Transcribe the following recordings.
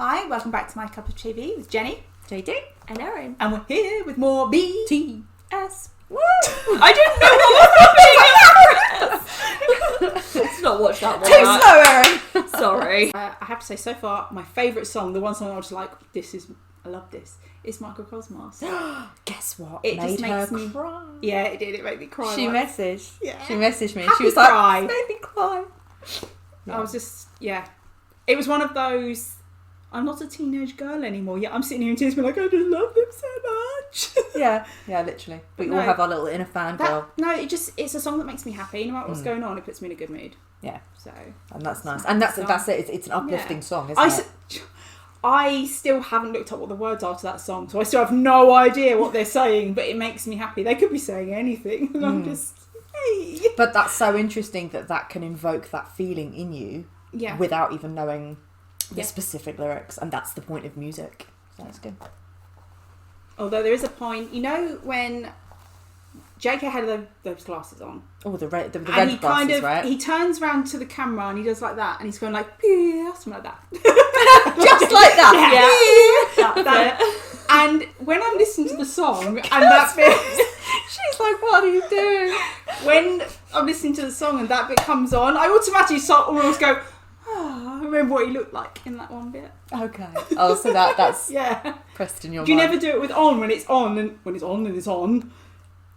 Hi, welcome back to My Cup of TV with Jenny, JD, and Erin. and we're here with more BTS. Woo! I didn't know what was reference. Let's not watch that one. Too slow, Erin. Sorry. I have to say, so far, my favourite song, the one song I was like, I love this, is Microcosmos. Guess what? It made just makes her me cry. Yeah, it did. It made me cry. She once. messaged. Yeah. She messaged me. Happy She was cry. like, "Made me cry." I was just, It was one of those. I'm not a teenage girl anymore. Yet I'm sitting here in tears, being like, I just love them so much. yeah, literally. We all have our little inner fangirl. It's a song that makes me happy. No matter what's going on, it puts me in a good mood. Yeah. So. And that's nice. And that's it. It's an uplifting song, isn't it? I still haven't looked up what the words are to that song, so I still have no idea what they're saying, but it makes me happy. They could be saying anything, and I'm just, hey. But that's so interesting that can invoke that feeling in you without even knowing the specific lyrics, and that's the point of music. So that's good. Although there is a point, when JK had those glasses on. Oh, the red and glasses, right? He turns round to the camera and he does like that, and he's going like, yeah, something like that. Just like that. Yeah. And when I'm listening to the song, and that bit, she's like, what are you doing? When I'm listening to the song and that bit comes on, I automatically almost go, I remember what he looked like in that one bit. Okay. Oh, so that's pressed in your mind. Do you never do it with on when it's on and it's on?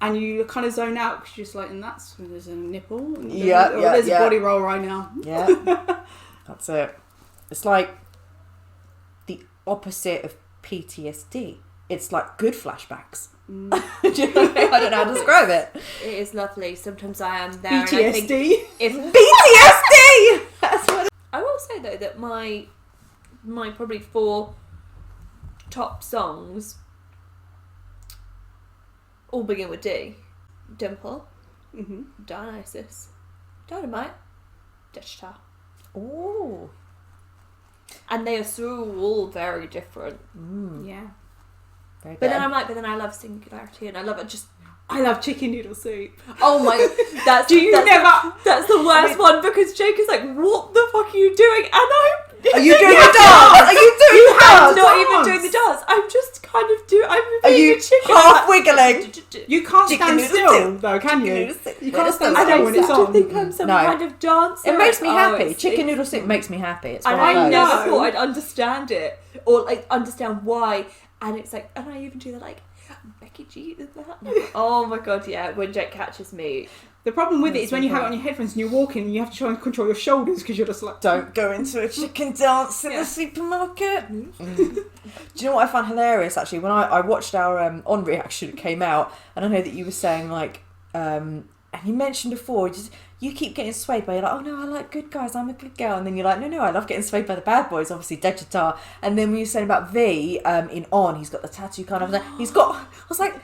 And you kind of zone out because you're just like, and that's when there's a nipple. And there's a body roll right now. Yeah. That's it. It's like the opposite of PTSD. It's like good flashbacks. Do you know what I mean? I don't know how to describe it. It is lovely. Sometimes I am there. PTSD. And I think PTSD! That's what I will say though that my probably 4 top songs all begin with D. Dimple, Dionysus, Dynamite, Digital. Ooh. And they are all very different. Yeah. Very But then I'm like, I love Singularity, and I love it just. I love chicken noodle soup. Oh my! That's That's the worst one because Jake is like, "What the fuck are you doing?" And Are you doing the dance? Are you doing the dance? I'm not even doing the dance. I'm just kind of doing. I'm Are being you a chicken. half wiggling? You can't Chicken stand noodle still, soup. though, can you? You can't stand I still when it's don't on. think I'm some kind of dancer. It makes me happy. it's- Chicken noodle soup makes me happy. It's one And of I those. never thought I'd understand it or like understand why. And it's like, and I even do the like, Becky G is that? And I'm like, oh my god, yeah. When Jake catches me, The problem with it is when you have it on your headphones and you're walking and you have to try and control your shoulders because you're just like... Don't go into a chicken dance in the supermarket. Do you know what I found hilarious, actually? When I watched our On reaction, it came out, and I know that you were saying, like, and you mentioned before, you keep getting swayed by, you're like, oh no, I like good guys, I'm a good girl. And then you're like, no, I love getting swayed by the bad boys, obviously, Dejitar. And then when you said about V, in On, he's got the tattoo kind of, I was like,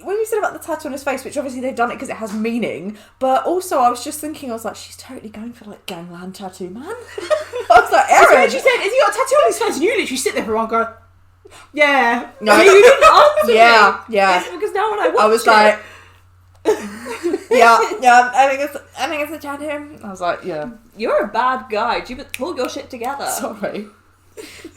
when you said about the tattoo on his face, which obviously they've done it because it has meaning, but also I was just thinking, I was like, she's totally going for like gangland tattoo, man. I was like, Erin. When she said, has he got a tattoo on his face? And you literally sit there for a while and go, yeah. No. you didn't answer me. Yeah. It's because now when I watch I was like, I think it's a tattoo. I was like, yeah. you're a bad guy. Do you pull your shit together? Sorry.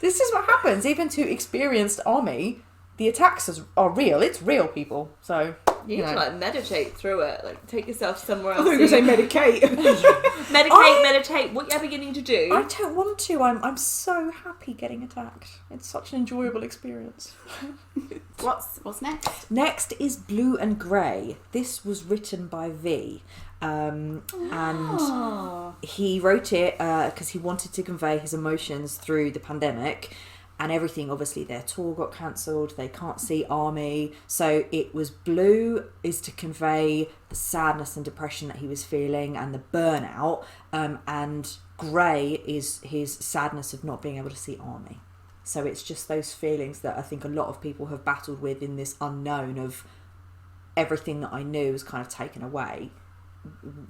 This is what happens, even to experienced army. The attacks are real. It's real, people. So You need to like meditate through it. Like take yourself somewhere I else. thought you were going to say medicate. Meditate. Whatever you need to do. I don't want to. I'm so happy getting attacked. It's such an enjoyable experience. What's next? Next is Blue and Grey. This was written by V. And he wrote it because he wanted to convey his emotions through the pandemic and everything. Obviously their tour got cancelled, they can't see ARMY, so it was blue is to convey the sadness and depression that he was feeling and the burnout, and grey is his sadness of not being able to see ARMY. So it's just those feelings that I think a lot of people have battled with in this unknown of everything that I knew was kind of taken away.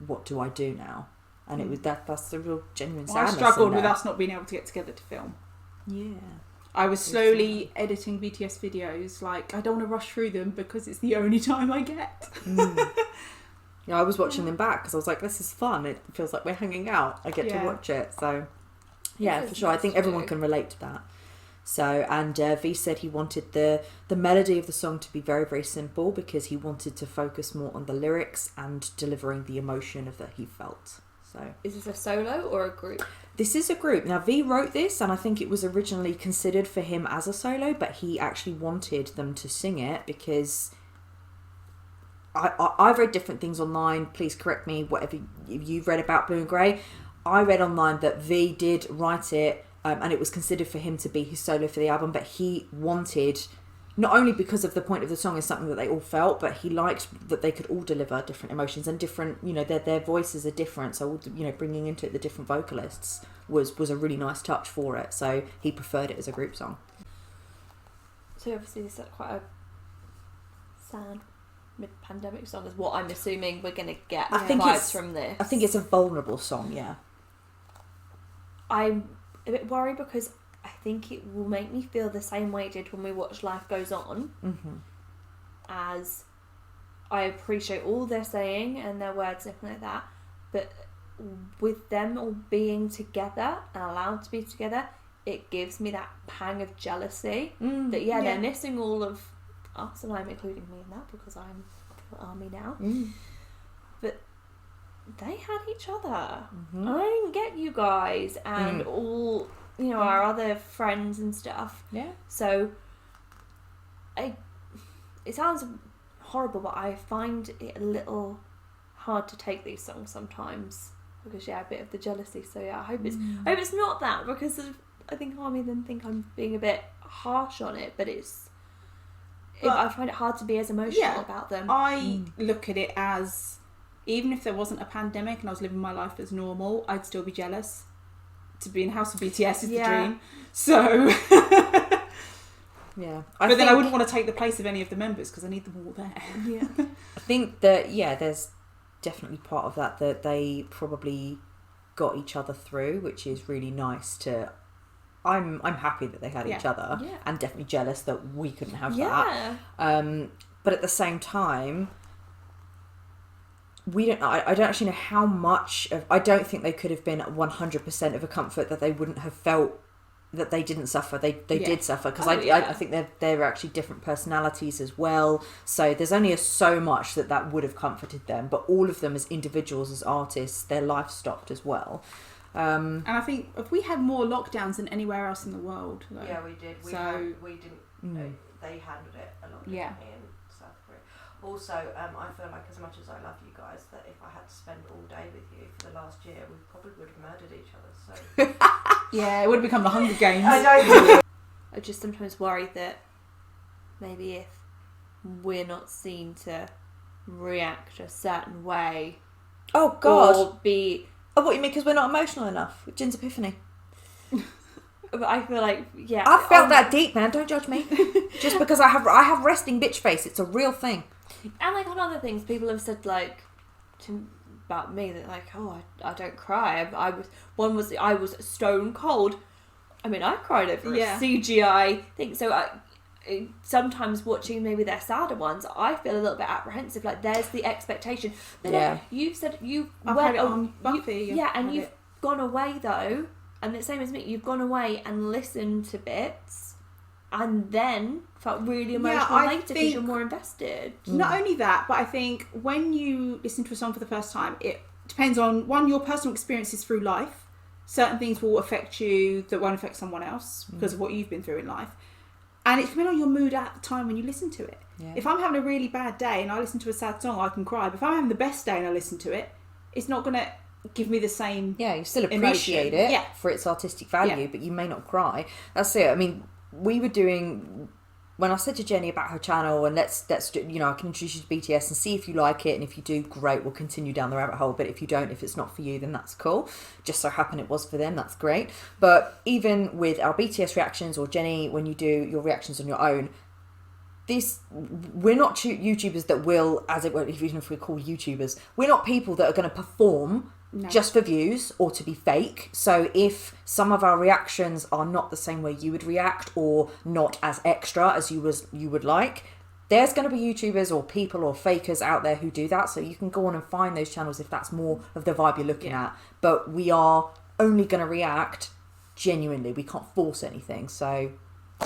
What do I do now? And it was that's the real genuine sadness. I struggled with us not being able to get together to film. Yeah. I was slowly editing BTS videos. Like, I don't want to rush through them because it's the only time I get. Yeah, I was watching them back because I was like, this is fun. It feels like we're hanging out. I get to watch it. So, yeah, for sure. I think everyone can relate to that. So, and V said he wanted the melody of the song to be very, very simple because he wanted to focus more on the lyrics and delivering the emotion of that he felt. So, is this a solo or a group? This is a group. Now, V wrote this, and I think it was originally considered for him as a solo, but he actually wanted them to sing it because I've read different things online. Please correct me, whatever you've read about Blue and Grey. I read online that V did write it, and it was considered for him to be his solo for the album, but he wanted, not only because of the point of the song is something that they all felt, but he liked that they could all deliver different emotions and different, their voices are different, so bringing into it the different vocalists was a really nice touch for it, so he preferred it as a group song. So obviously this is quite a sad mid-pandemic song is what I'm assuming we're going to get vibes from this. I think it's a vulnerable song, yeah. I'm a bit worried because I think it will make me feel the same way it did when we watched Life Goes On. Mm-hmm. As I appreciate all they're saying and their words and everything like that, but with them all being together and allowed to be together, it gives me that pang of jealousy that they're missing all of us, and I'm including me in that because I'm ARMY now. But they had each other. Mm-hmm. I didn't get you guys and all our other friends and stuff. Yeah. So it sounds horrible, but I find it a little hard to take these songs sometimes because a bit of the jealousy. So I hope it's not that, because I think ARMY then think I'm being a bit harsh on it, but I find it hard to be as emotional about them. I look at it as, even if there wasn't a pandemic and I was living my life as normal, I'd still be jealous. To be in the house with BTS is the dream. So, yeah. But then I wouldn't want to take the place of any of the members because I need them all there. Yeah. I think that there's definitely part of that they probably got each other through, which is really nice to. I'm happy that they had each other, and definitely jealous that we couldn't have that. But at the same time, I don't actually know how much of. I don't think they could have been 100% of a comfort that they wouldn't have felt that they didn't suffer. They did suffer, because I think they're actually different personalities as well. So there's only so much that would have comforted them. But all of them as individuals, as artists, their life stopped as well. And I think if we had more lockdowns than anywhere else in the world. Though. Yeah, we did. We didn't. They handled it a lot differently in South Korea. Also, I feel like as much as I love you guys, that if I had to spend all day with you for the last year, we probably would have murdered each other. So yeah, it would have become the Hunger Games. I just sometimes worry that maybe if we're not seen to react a certain way, oh God, or be. Oh, what you mean? Because we're not emotional enough with Jin's epiphany. But I feel like, I felt that deep, man. Don't judge me. Just because I have resting bitch face. It's a real thing. And like on other things, people have said about me that I don't cry. I was stone cold. I mean, I cried over a CGI thing. So sometimes watching maybe their sadder ones, I feel a little bit apprehensive. Like there's the expectation. But you've said you went on Buffy. and you've gone away though, and the same as me. You've gone away and listened to bits, and then felt really emotional later because you're more invested. Not only that, but I think when you listen to a song for the first time, it depends on your personal experiences through life. Certain things will affect you that won't affect someone else because of what you've been through in life. And it depends on your mood at the time when you listen to it. Yeah. If I'm having a really bad day and I listen to a sad song, I can cry. But if I'm having the best day and I listen to it, it's not going to give me the same you still appreciate it for its artistic value, but you may not cry. That's it. I mean, we were doing... When I said to Jenny about her channel, and let's I can introduce you to BTS and see if you like it, and if you do, great, we'll continue down the rabbit hole. But if you don't, if it's not for you, then that's cool. Just so happen it was for them, that's great. But even with our BTS reactions, or Jenny, when you do your reactions on your own, we're not YouTubers that will, as it were, even if we're called YouTubers, we're not people that are going to perform just for views or to be fake. So if some of our reactions are not the same way you would react, or not as extra as you would like, there's going to be YouTubers or people or fakers out there who do that. So you can go on and find those channels if that's more of the vibe you're looking at. But we are only going to react genuinely. We can't force anything. So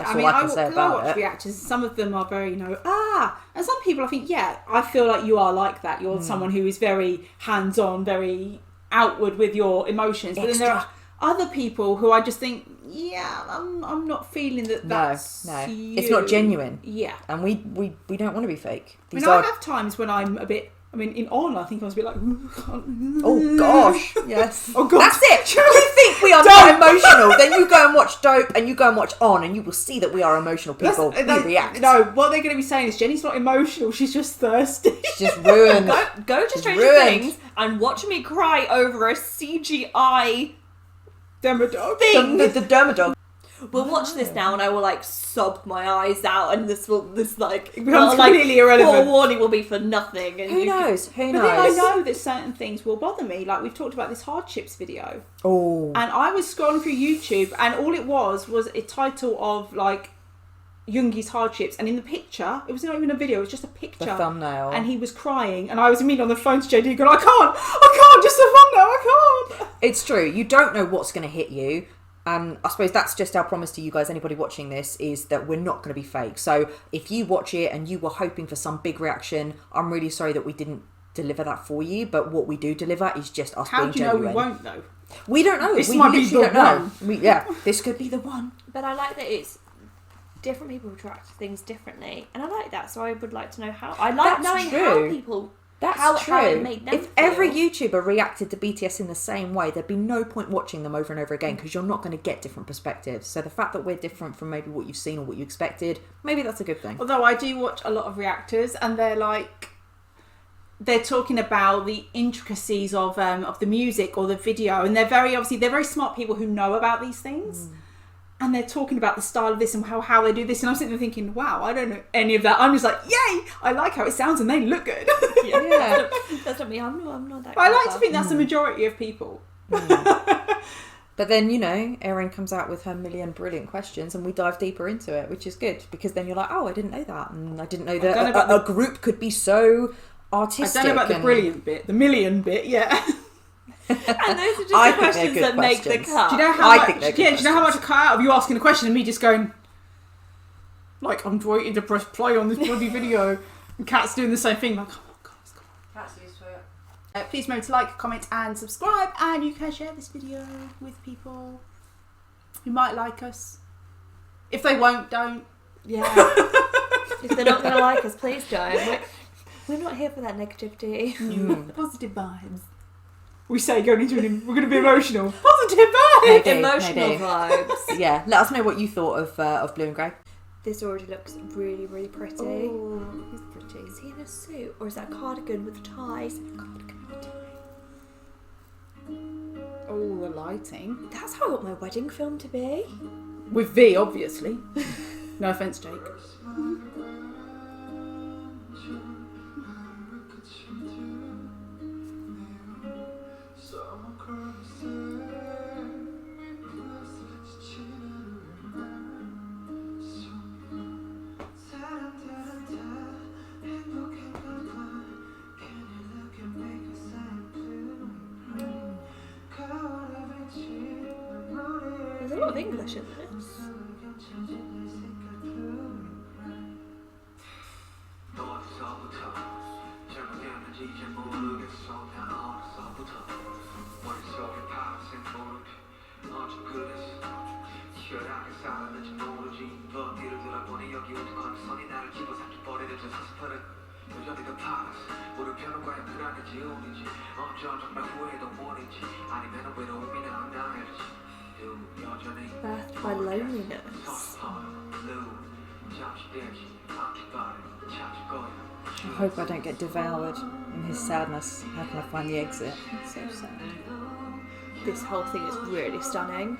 That's all I can say about I watch reactors. Some of them are very, and some people I think, I feel like you are like that. You're someone who is very hands-on, very outward with your emotions. But then there are other people who I just think, I'm not feeling that. That's no, you. it's not genuine. Yeah, and we don't want to be fake. I have times when I'm a bit. I mean, in On, I think I was a bit like, oh gosh, yes. Oh god, that's it. You think we are not emotional? Then you go and watch Dope, and you go and watch On, and you will see that we are emotional people. We react. No, what they're going to be saying is Jenny's not emotional. She's just thirsty. She's just ruined. Go to Stranger Things and watch me cry over a CGI Dermadog thing. The Dermadog. We'll watch this now, and I will sob my eyes out, and this becomes completely irrelevant. Forewarning will be for nothing. And who knows? Who knows? But then I know that certain things will bother me. Like we've talked about this hardships video. Oh. And I was scrolling through YouTube, and all it was a title of Yoongi's hardships, and in the picture, it was not even a video; it was just a picture. The thumbnail. And he was crying, and I was immediately on the phone to JD, going, "I can't, just the thumbnail, I can't." It's true. You don't know what's going to hit you. And I suppose that's just our promise to you guys, anybody watching this, is that we're not going to be fake. So if you watch it and you were hoping for some big reaction, I'm really sorry that we didn't deliver that for you. But what we do deliver is just us being genuine. How do you know we won't, though? We don't know. This we might be the don't know. one. This could be the one. But I like that it's different people react to things differently. And I like that. So I would like to know how. I like knowing how people... That's true. How it made them if every YouTuber reacted to BTS in the same way, there'd be no point watching them over and over again because you're not going to get different perspectives. So the fact that we're different from maybe what you've seen or what you expected, maybe that's a good thing. Although I do watch a lot of reactors, and they're talking about the intricacies of the music or the video, and they're very smart people who know about these things. And they're talking about the style of this and how they do this. And I'm sitting there thinking, wow, I don't know any of that. I'm just like, yay! I like how it sounds and they look good. Yeah. That's not me. I'm not that. But I like to think that's the majority of people. But then, Erin comes out with her million brilliant questions and we dive deeper into it, which is good. Because then you're like, oh, I didn't know that. And I didn't know that a group could be so artistic. I don't know about the brilliant bit. The million bit, yeah. And those are just the questions that make the cut. Do you know how much I cut out of you asking a question and me just going, I'm waiting to press play on this bloody video, and Kat's doing the same thing. Like, come on, guys, come on. That's used to it. Please remember to like, comment, and subscribe, and you can share this video with people who might like us. If they won't, don't. Yeah. If they're not going to like us, please don't. We're not here for that negativity. Positive vibes. We say going into we're going to be emotional. Positive vibes! Emotional vibes. Yeah, let us know what you thought of Blue and Grey. This already looks really, really pretty. Oh, it's pretty. Is he in a suit? Or is that a cardigan with ties? Cardigan with tie. Oh, the lighting. That's how I want my wedding film to be. With V, obviously. No offence, Jake. There's a lot of English in this. Birthed by loneliness. I hope I don't get devoured in his sadness. How can I find the exit? It's so sad. This whole thing is really stunning.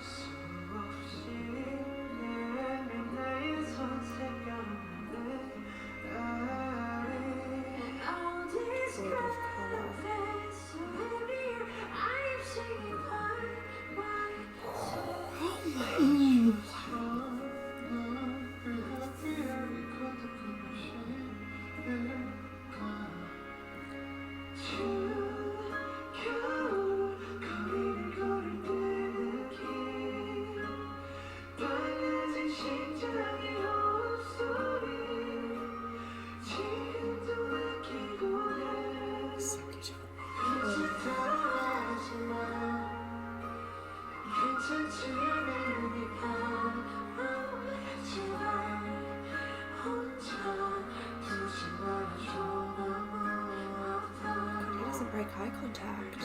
eye contact.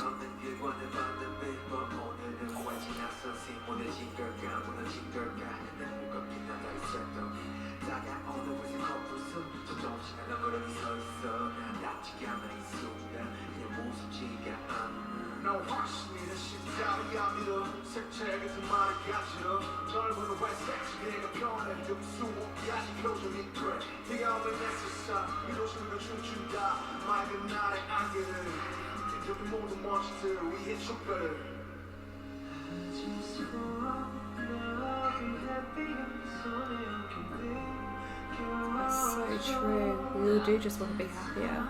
That's so true. We all do just want to be happier.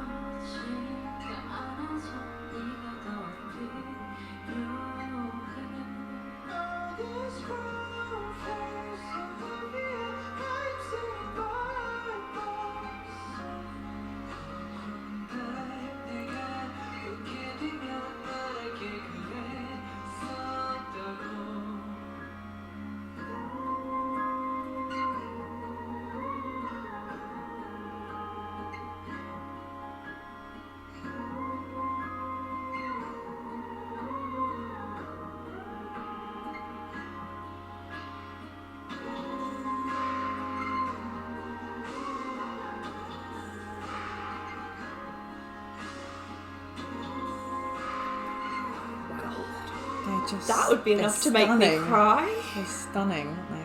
Just, That would be enough to make me cry. They're stunning, aren't they?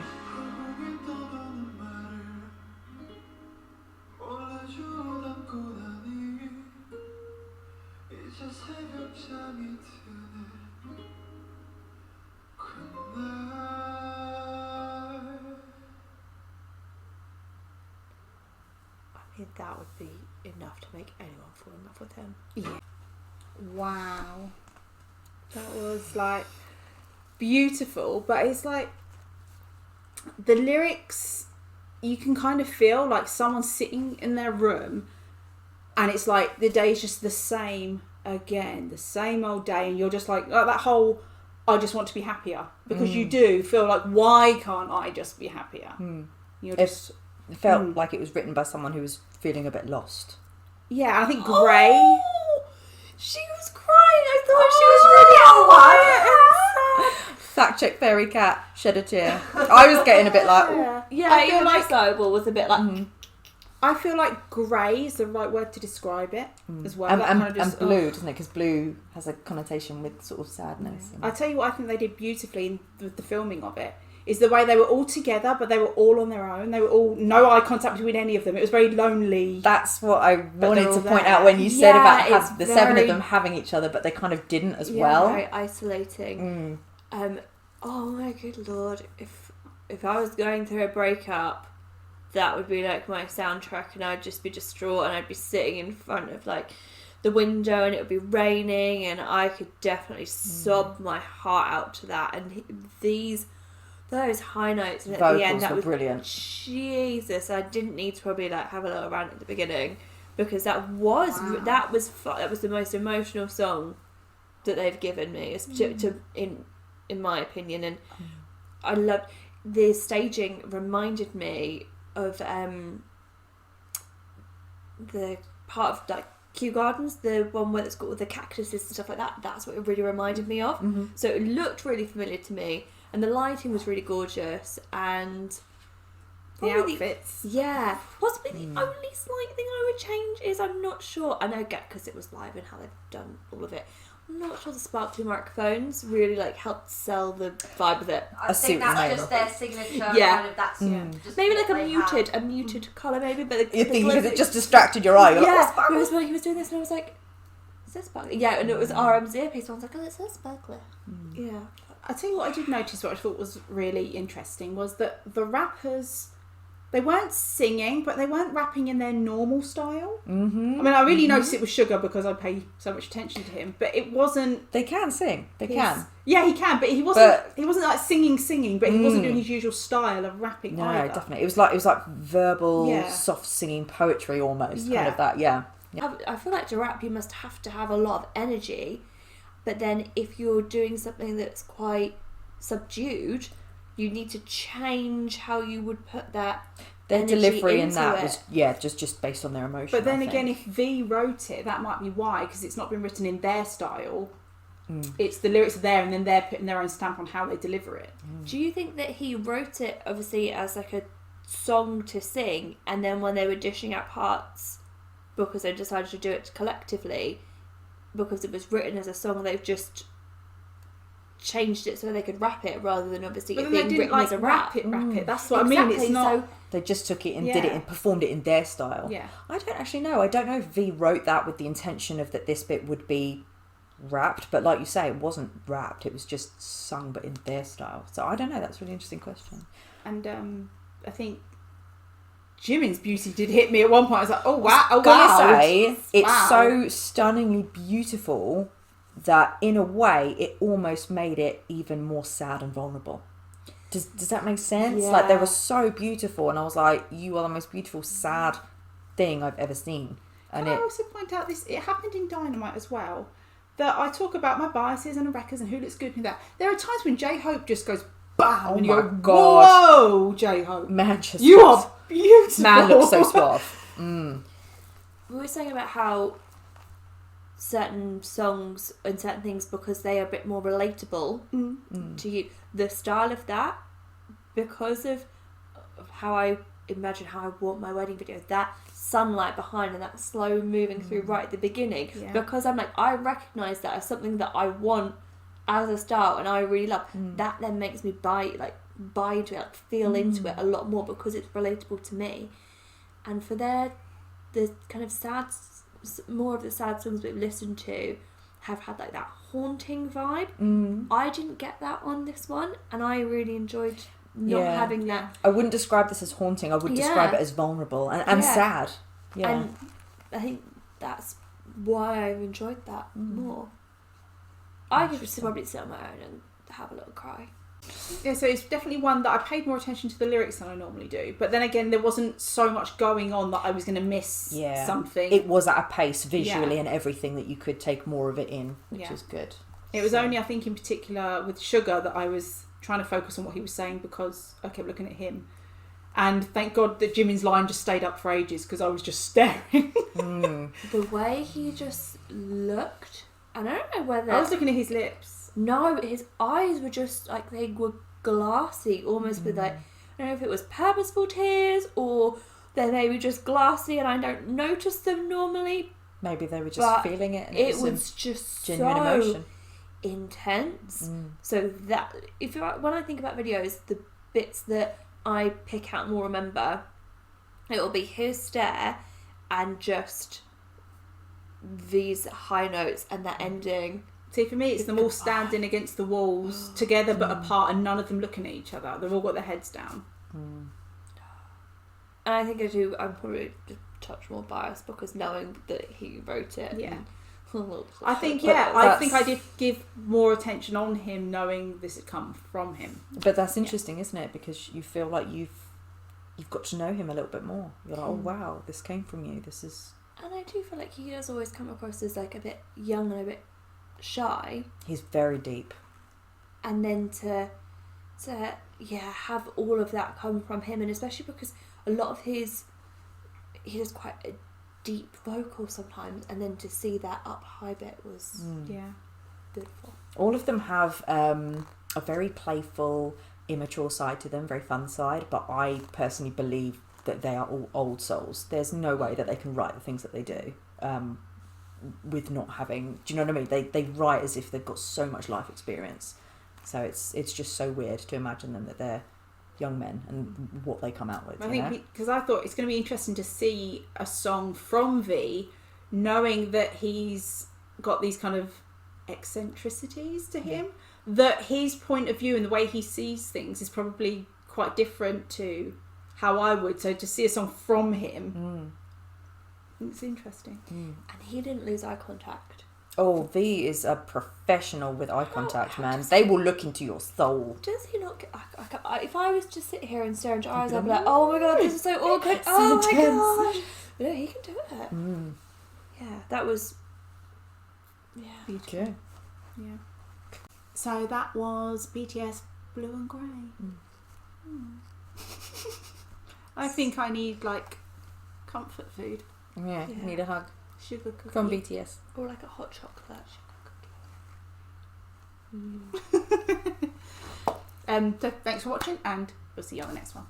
I mean, that would be enough to make anyone fall in love with him. Yeah. Wow. That was like beautiful, but it's like the lyrics, you can kind of feel like someone sitting in their room and it's like the day's just the same again, the same old day, and you're just like that whole I just want to be happier, because you do feel like, why can't I just be happier? You're just it felt like it was written by someone who was feeling a bit lost. Yeah, I think Grey. She was crying. I thought she was really quiet. Fact check, fairy cat shed a tear. I was getting a bit like, yeah, even my soul was a bit like. I feel like grey is the right word to describe it as well. And blue, doesn't it? Because blue has a connotation with sort of sadness. I tell you what, I think they did beautifully with the filming of it is the way they were all together, but they were all on their own. They were all no eye contact between any of them. It was very lonely. That's what I wanted to point out when you said about the seven of them having each other, but they kind of didn't as well. Very isolating. Oh my good lord! If I was going through a breakup, that would be like my soundtrack, and I'd just be distraught, and I'd be sitting in front of like the window, and it would be raining, and I could definitely sob my heart out to that. And those high notes, and at vocals the end, that was brilliant. Jesus, I didn't need to probably like have a little rant at the beginning, because that was the most emotional song that they've given me, in my opinion. And I loved the staging. Reminded me of the part of like Kew Gardens, the one where it's got all the cactuses and stuff like that. That's what it really reminded me of. So it looked really familiar to me, and the lighting was really gorgeous, and the outfits. Possibly the only slight thing I would change is I'm not sure. I know, because it was live and how they've done all of it. I'm not sure the sparkly microphones really like helped sell the vibe of it. I think that's just their signature. Yeah. Kind of, that's just maybe like what a muted colour, maybe. But you think because it just distracted your eye. You're like, he was doing this, and I was like, "Is this sparkly?" Yeah, and it was RM's earpiece. So I was like, "Oh, it says sparkly." Yeah. I tell you what, I did notice. What I thought was really interesting was that the rappers, they weren't singing, but they weren't rapping in their normal style. I mean, I really noticed it was Sugar because I pay so much attention to him, but it wasn't. They can sing. They can. Yeah, he can, but he wasn't. He wasn't like singing, but he wasn't doing his usual style of rapping either. No, definitely. It was like verbal, soft singing poetry almost. Kind of that. Yeah. I feel like to rap, you must have to have a lot of energy, but then if you're doing something that's quite subdued, you need to change how you would put that. Their energy delivery in into that it. was just based on their emotion. But then I again, think. if V wrote it, that might be why, because it's not been written in their style. Mm. It's the lyrics are there, and then they're putting their own stamp on how they deliver it. Do you think that he wrote it obviously as like a song to sing, and then when they were dishing out parts because they decided to do it collectively, because it was written as a song, they've just changed it so they could rap it rather than obviously But it then they being didn't written like as a rap rap. it. That's what I mean. It's not. They just took it and did it and performed it in their style. Yeah. I don't actually know. I don't know if V wrote that with the intention of that this bit would be rapped, but like you say, it wasn't rapped. It was just sung, but in their style. So I don't know. That's a really interesting question. And I think Jimin's beauty did hit me at one point. I was like, oh wow, oh Gonna wow. say, it's Wow. so stunningly beautiful that in a way it almost made it even more sad and vulnerable. Does that make sense? Like they were so beautiful, and I was like, you are the most beautiful sad thing I've ever seen. And Can I also point out this? It happened in Dynamite as well. That I talk about my biases and records and who looks good and that. There are times when J-Hope just goes bam, Oh and you my go, God. whoa, J-Hope, man, just you are beautiful. man looks so suave. We were saying about how certain songs and certain things, because they are a bit more relatable to you, the style of that, because of how I imagine how I want my wedding video, that sunlight behind and that slow moving through right at the beginning, because I'm like, I recognise that as something that I want as a style and I really love. That then makes me buy into it, like feel into it a lot more because it's relatable to me. And for the kind of sad, more of the sad songs we've listened to have had like that haunting vibe. I didn't get that on this one, and I really enjoyed not having that. I wouldn't describe this as haunting. I would describe it as vulnerable and sad. Yeah. And I think that's why I've enjoyed that more. I could probably sit on my own and have a little cry. Yeah, so it's definitely one that I paid more attention to the lyrics than I normally do. But then again, there wasn't so much going on that I was going to miss something. It was at a pace visually and everything that you could take more of it in, which is good. It was only, I think, in particular with Sugar that I was trying to focus on what he was saying because I kept looking at him. And thank God that Jimin's line just stayed up for ages because I was just staring. The way he just looked, and I don't know whether... I was looking at his lips. No, his eyes were just like they were glassy, almost with like, I don't know if it was purposeful tears or they're maybe just glassy and I don't notice them normally. Maybe they were just feeling it. And it was just genuine so emotion. Intense. So that when I think about videos, the bits that I pick out and will remember, it will be his stare and just these high notes and that ending. See, for me, it's them all standing against the walls together but apart and none of them looking at each other. They've all got their heads down. And I think I'm probably just a touch more biased because knowing that he wrote it. Yeah. I think I did give more attention on him knowing this had come from him. But that's interesting, isn't it? Because you feel like you've got to know him a little bit more. You're like, oh wow, this came from you. This is... And I do feel like he does always come across as like a bit young and a bit shy. He's very deep. And then to have all of that come from him, and especially because a lot of he does quite a deep vocal sometimes, and then to see that up high bit was beautiful. All of them have a very playful, immature side to them, very fun side, but I personally believe that they are all old souls. There's no way that they can write the things that they do with not having, do you know what I mean? They write as if they've got so much life experience. So it's just so weird to imagine them that they're young men and what they come out with. I think because I thought it's going to be interesting to see a song from V, knowing that he's got these kind of eccentricities to him, that his point of view and the way he sees things is probably quite different to how I would. So to see a song from him, it's interesting. And he didn't lose eye contact. Oh, V is a professional with eye contact, man. They will look into your soul. Does he not? If I was to sit here and stare into your eyes, I'd be like, "Oh my god, this is so awkward." Oh my gosh! But no, he can do it. Yeah, that was. Yeah. Beautiful. Yeah. So that was BTS Blue and Grey. I think I need like comfort food. Yeah, Yeah. need a hug Sugar cookie. from BTS. Or like a hot chocolate. So thanks for watching, and we'll see you on the next one.